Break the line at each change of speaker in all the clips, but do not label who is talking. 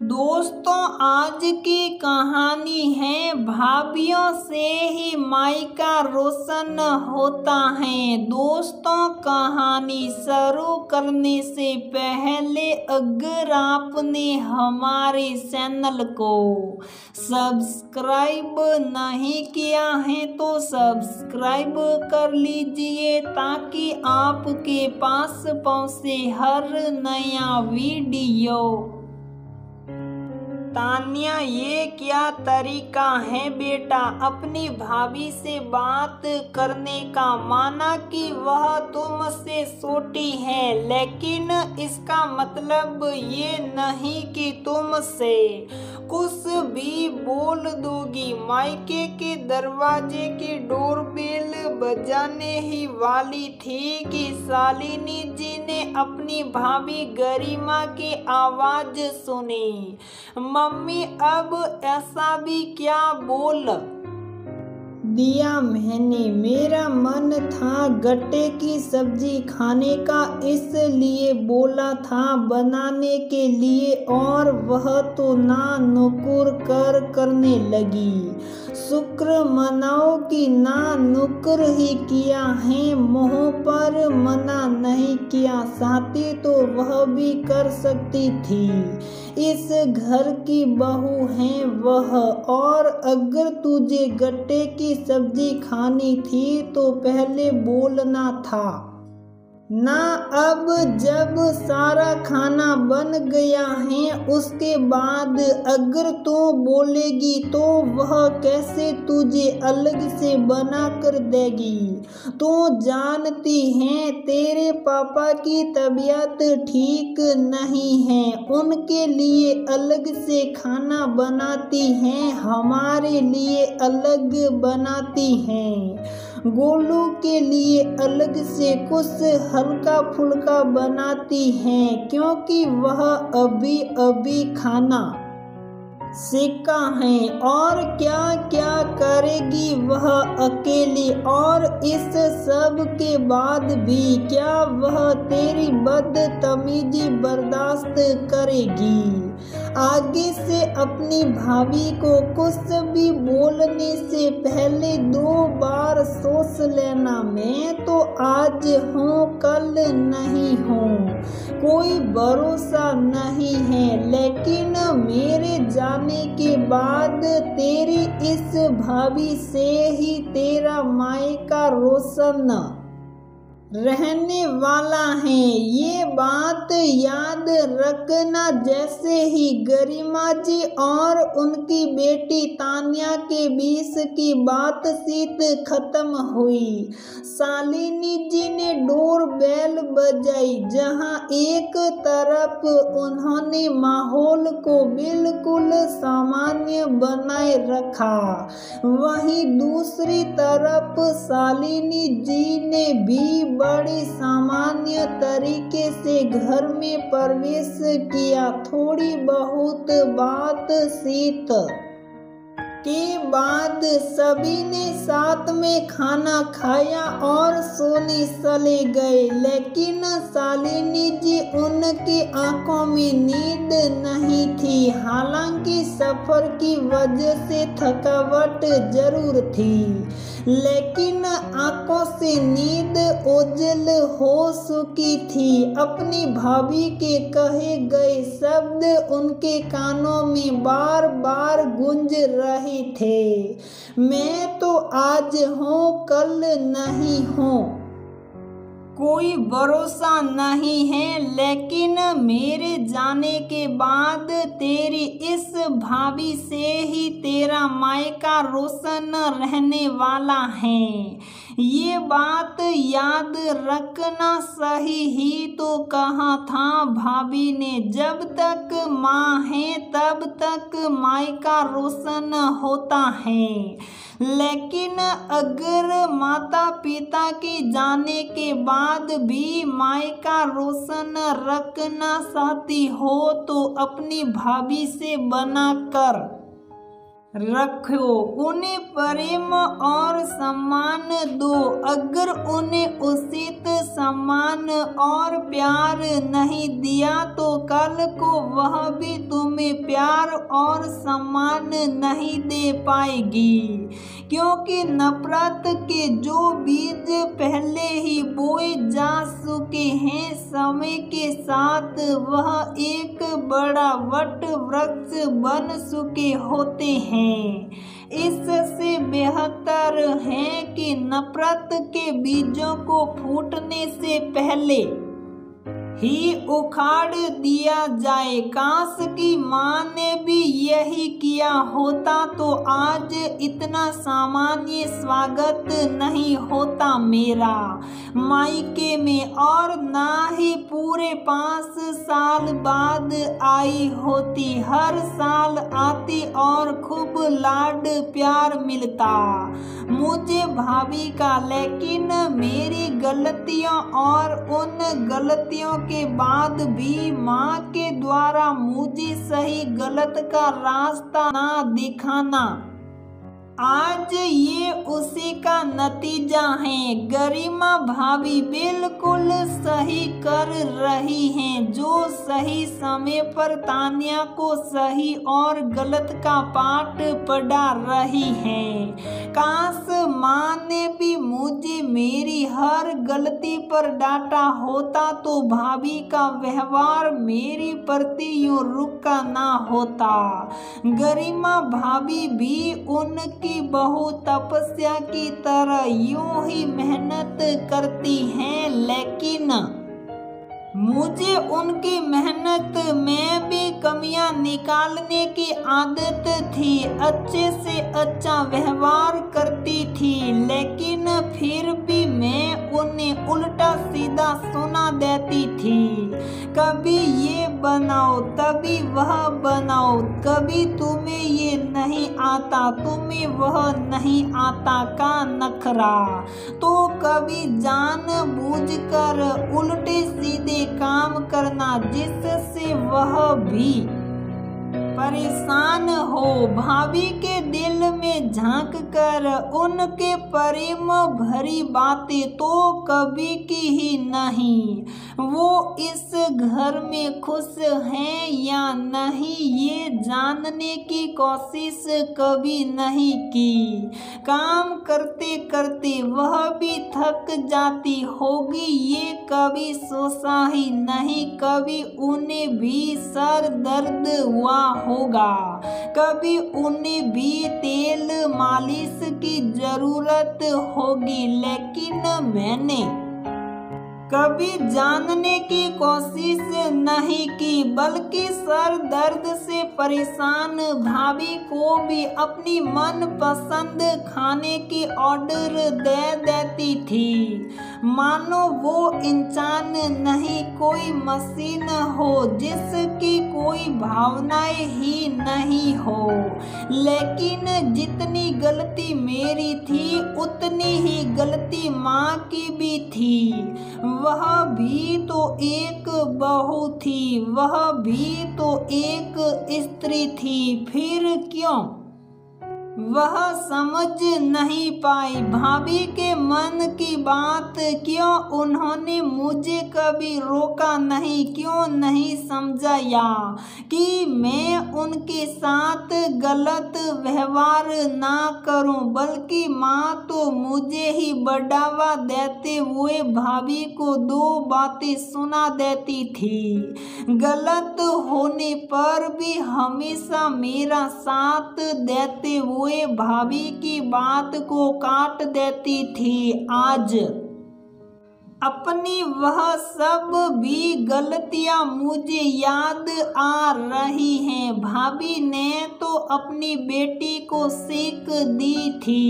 दोस्तों, आज की कहानी है भाभीियों से ही मायका रोशन होता है। दोस्तों, कहानी शुरू करने से पहले अगर आपने हमारे चैनल को सब्सक्राइब नहीं किया है तो सब्सक्राइब कर लीजिए ताकि आपके पास पहुंचे हर नया वीडियो। तान्या, ये क्या तरीका है बेटा अपनी भाभी से बात करने का? माना कि वह तुमसे छोटी है, लेकिन इसका मतलब ये नहीं कि तुमसे कुछ भी बोल दोगी। मायके के दरवाजे की डोरबेल बजाने ही वाली थी कि शालिनी जी ने अपनी भाभी गरिमा की आवाज सुनी। मम्मी, अब ऐसा भी क्या बोल दिया मैंने? मेरा मन था गट्टे की सब्जी खाने का, इसलिए बोला था बनाने के लिए, और वह तो ना नुकुर करने लगी। शुक्र मनाओ कि ना नुकुर ही किया है, मुँह पर मना नहीं किया। चाहती तो वह भी कर सकती थी, इस घर की बहू है वह। और अगर तुझे गट्टे की सब्जी खानी थी तो पहले बोलना था ना। अब जब सारा खाना बन गया है उसके बाद अगर तू बोलेगी तो वह कैसे तुझे अलग से बना कर देगी? तू जानती है तेरे पापा की तबीयत ठीक नहीं है, उनके लिए अलग से खाना बनाती हैं, हमारे लिए अलग बनाती हैं, गोलू के लिए अलग से कुछ हल्का फुल्का बनाती हैं, क्योंकि वह अभी अभी खाना सीखा है। और क्या क्या करेगी वह अकेली? और इस सब के बाद भी क्या वह तेरी बदतमीजी बर्दाश्त करेगी? आगे से अपनी भाभी को कुछ भी बोलने से पहले 2 बार सोच लेना। मैं तो आज हूँ, कल नहीं हूँ, कोई भरोसा नहीं है, लेकिन मेरे जाने के बाद तेरी इस भाभी से ही तेरा मायका रोशन रहने वाला है। ये बात याद रखना। जैसे ही गरिमा जी और उनकी बेटी तान्या के बीच की बातचीत खत्म हुई, शालिनी जी ने डोर बेल बजाई। जहां एक तरफ उन्होंने माहौल को बिल्कुल सामान्य बनाए रखा, वहीं दूसरी तरफ शालिनी जी ने भी बड़ी सामान्य तरीके से घर में प्रवेश किया। थोड़ी बहुत बातचीत के बाद सभी ने साथ में खाना खाया और सोने चले गए, लेकिन शालिनी जी, उनकी आंखों में नींद नहीं थी। हालांकि सफर की वजह से थकावट जरूर थी, लेकिन आंखों से नींद ओझल हो चुकी थी। अपनी भाभी के कहे गए शब्द उनके कानों में बार बार गूंज रहे थे। मैं तो आज हूँ, कल नहीं हूँ, कोई भरोसा नहीं है, लेकिन मेरे जाने के बाद तेरी इस भाभी से ही तेरा मायका रोशन रहने वाला है। ये बात याद रखना। सही ही तो कहा था भाभी ने, जब तक माँ है तब तक मायका रोशन होता है, लेकिन अगर माता पिता के जाने के बाद भी मायका रोशन रखना चाहती हो तो अपनी भाभी से बना कर रखो, उन्हें प्रेम और सम्मान दो। अगर उन्हें उचित सम्मान और प्यार नहीं दिया तो कल को वह भी तुम्हें प्यार प्यार और सम्मान नहीं दे पाएगी, क्योंकि नफरत के जो बीज पहले ही बोए जा चुके हैं, समय के साथ वह एक बड़ा वट वृक्ष बन चुके होते हैं। इससे बेहतर है कि नफरत के बीजों को फूटने से पहले ही उखाड़ दिया जाए। काश की माँ ने भी यही किया होता तो आज इतना सामान्य स्वागत नहीं होता मेरा मायके में, और ना ही पूरे 5 साल बाद आई होती। हर साल आती और खूब लाड प्यार मिलता मुझे भाभी का, लेकिन मेरी गलतियों और उन गलतियों के बाद भी माँ के द्वारा मुझे सही गलत का रास्ता ना दिखाना, आज ये उसी का नतीजा है। गरिमा भाभी बिल्कुल सही कर रही हैं, जो सही समय पर तान्या को सही और गलत का पाठ पढ़ा रही हैं। काश माँ ने भी मुझे मेरी हर गलती पर डांटा होता तो भाभी का व्यवहार मेरी प्रति यूं रुका ना होता। गरिमा भाभी भी उनकी बहु तपस्या की तरह यूं ही मेहनत करती हैं, लेकिन मुझे उनकी मेहनत में भी कमियां निकालने की आदत थी। अच्छे से अच्छा व्यवहार करती थी, लेकिन फिर भी मैं उन्हें उल्टा सीधा सुना देती थी। कभी ये बनाओ, तभी वह बनाओ, कभी तुम्हें ये नहीं आता, तुम्हें वह नहीं आता का नखरा, तो कभी जानबूझकर उल्टे सीधे काम करना जिससे वह भी परेशान हो। भाभी के दिल में झांक कर उनके प्रेम भरी बातें तो कभी की ही नहीं। वो इस घर में खुश हैं या नहीं ये जानने की कोशिश कभी नहीं की। काम करते करते वह भी थक जाती होगी, ये कभी सोचा ही नहीं। कभी उन्हें भी सर दर्द हुआ होगा, कभी उन्हें भी तेल मालिश की जरूरत होगी, लेकिन मैंने कभी जानने की कोशिश नहीं की, बल्कि सर दर्द से परेशान भाभी को भी अपनी मनपसंद खाने की ऑर्डर दे देती थी, मानो वो इंसान नहीं कोई मशीन हो जिसकी कोई भावनाएं ही नहीं हो। लेकिन जितनी गलती मेरी थी उतनी ही गलती माँ की भी थी। वह भी तो एक बहू थी, वह भी तो एक स्त्री थी, फिर क्यों वह समझ नहीं पाई भाभी के मन की बात? क्यों उन्होंने मुझे कभी रोका नहीं? क्यों नहीं समझाया कि मैं उनके साथ गलत व्यवहार ना करूं? बल्कि माँ तो मुझे ही बढ़ावा देते हुए भाभी को 2 बातें सुना देती थी। गलत होने पर भी हमेशा मेरा साथ देते हुए भाभी की बात को काट देती थी। आज अपनी वह सब भी गलतियां मुझे याद आ रही हैं। भाभी ने तो अपनी बेटी को सीख दी थी,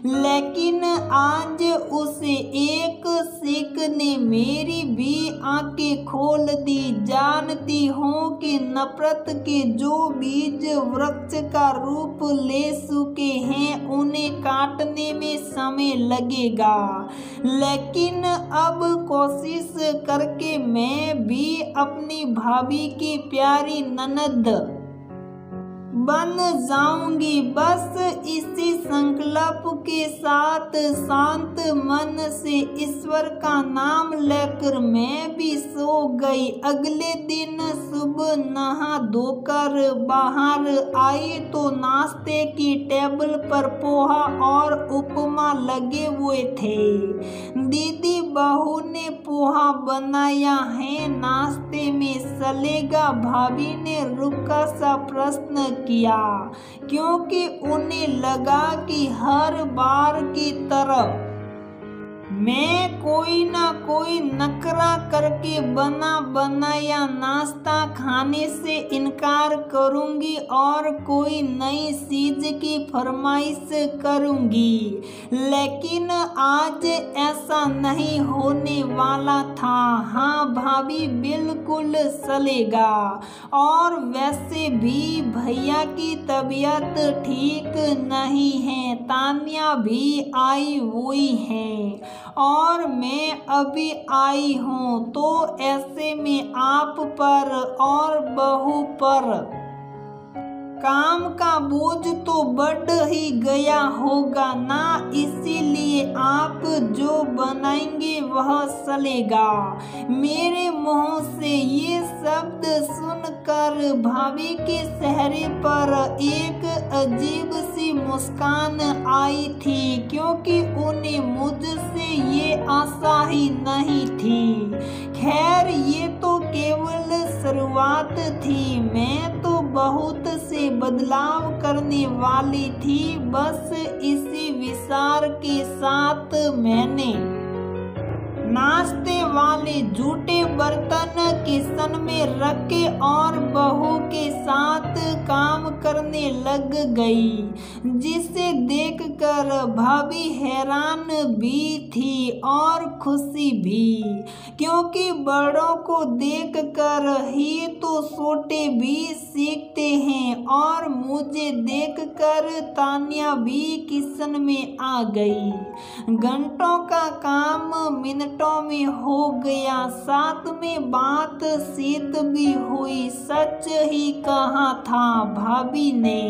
लेकिन आज उसे एक सीख ने मेरी भी आंखें खोल दी। जानती हूँ कि नफरत के जो बीज वृक्ष का रूप ले चुके हैं उन्हें काटने में समय लगेगा, लेकिन अब कोशिश करके मैं भी अपनी भाभी की प्यारी ननद बन जाऊंगी। बस इसी संकल्प के साथ शांत मन से ईश्वर का नाम लेकर मैं भी सो गई। अगले दिन सुबह नहा धोकर बाहर आई तो नाश्ते की टेबल पर पोहा और उपमा लगे हुए थे। दीदी बहू ने पोहा बनाया है, नाश्ते में चलेगा? भाभी ने रुका सा प्रश्न किया, क्योंकि उन्हें लगा कि हर बार की तरह मैं कोई ना कोई नखरा करके बना बनाया नाश्ता खाने से इनकार करूंगी और कोई नई चीज की फरमाइश करूंगी। लेकिन आज ऐसा नहीं होने वाला था। हाँ भाभी, बिल्कुल चलेगा। और वैसे भी भैया की तबीयत ठीक नहीं है, तानिया भी आई हुई है और मैं अभी आई हूँ, तो ऐसे में आप पर और बहू पर काम का बोझ तो बढ़ ही गया होगा ना, इसीलिए आप जो बनाएंगे वह चलेगा। मेरे मुंह से ये शब्द सुनकर भाभी के चेहरे पर एक अजीब सी मुस्कान आई थी, क्योंकि उन्हें मुझसे ये आशा ही नहीं थी। खैर, ये तो केवल शुरुआत थी। मैं तो बहुत से बदलाव करने वाली थी। बस इसी विचार के साथ मैंने नाश्ते वाले जूठे बर्तन किचन में रखे और बहू के साथ काम करने लग गई, जिसे देखकर भाभी हैरान भी थी और खुशी भी, क्योंकि बड़ों को देखकर ही तो छोटे भी सीखते हैं। और मुझे देखकर तानिया भी किचन में आ गई। घंटों का काम मिनटों में हो गया, साथ में बात सीत भी हुई। सच ही कहा था भाभी ने,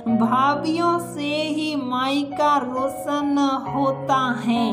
भाभीयों से ही मायका रोशन होता है।